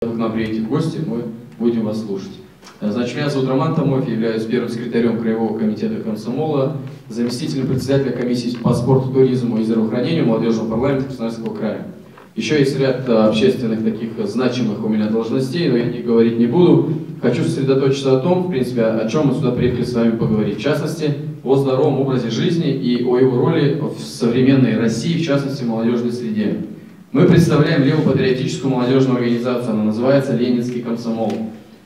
Вы к нам приедете в гости, мы будем вас слушать. Значит, меня зовут Роман Томов, являюсь первым секретарем Краевого комитета комсомола, заместителем председателя комиссии по спорту, туризму и здравоохранению молодежного парламента Красноярского края. Еще есть ряд общественных таких значимых у меня должностей, но я о них говорить не буду. Хочу сосредоточиться о том, в принципе, о чем мы сюда приехали с вами поговорить. В частности, о здоровом образе жизни и о его роли в современной России, в частности, в молодежной среде. Мы представляем левопатриотическую молодежную организацию, она называется «Ленинский комсомол».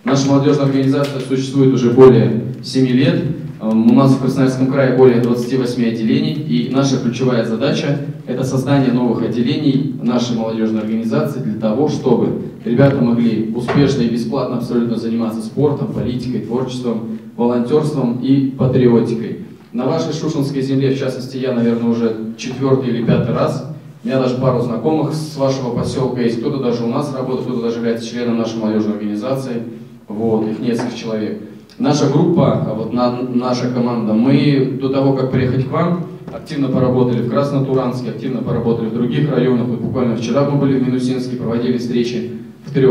Наша молодежная организация существует уже более 7 лет. У нас в Красноярском крае более 28 отделений, и наша ключевая задача – это создание новых отделений нашей молодежной организации для того, чтобы ребята могли успешно и бесплатно абсолютно заниматься спортом, политикой, творчеством, волонтерством и патриотикой. На вашей Шушенской земле, в частности, я, наверное, уже 4-й или 5-й раз. У меня даже пару знакомых с вашего поселка есть, кто-то даже у нас работает, кто-то даже является членом нашей молодежной организации. Вот, их несколько человек. Наша группа, вот наша команда, мы до того, как приехать к вам, активно поработали в Краснотуранске, активно поработали в других районах. Вот буквально вчера мы были в Минусинске, проводили встречи в 3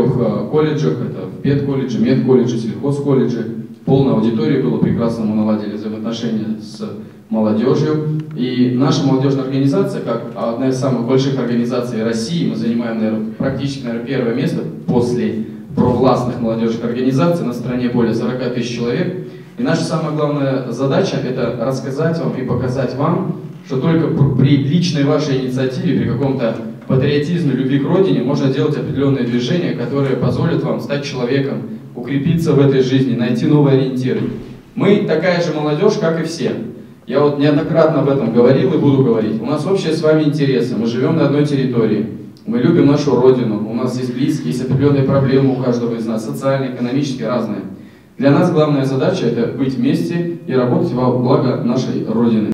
колледжах, это в педколледже, медколледже, сельхозколледже. Полная аудитория была, прекрасно мы наладили взаимоотношения с молодежью. И наша молодежная организация, как одна из самых больших организаций России, мы занимаем, наверное, практически, первое место после провластных молодежных организаций, на стране более 40 тысяч человек. И наша самая главная задача – это рассказать вам и показать вам, что только при личной вашей инициативе, при каком-то патриотизме, любви к родине можно делать определенные движения, которые позволят вам стать человеком, укрепиться в этой жизни, найти новые ориентиры. Мы такая же молодежь, как и все. Я вот неоднократно об этом говорил и буду говорить. У нас общие с вами интересы, мы живем на одной территории. Мы любим нашу родину, у нас есть близкие, есть определенные проблемы у каждого из нас, социальные, экономические, разные. Для нас главная задача – это быть вместе и работать во благо нашей родины.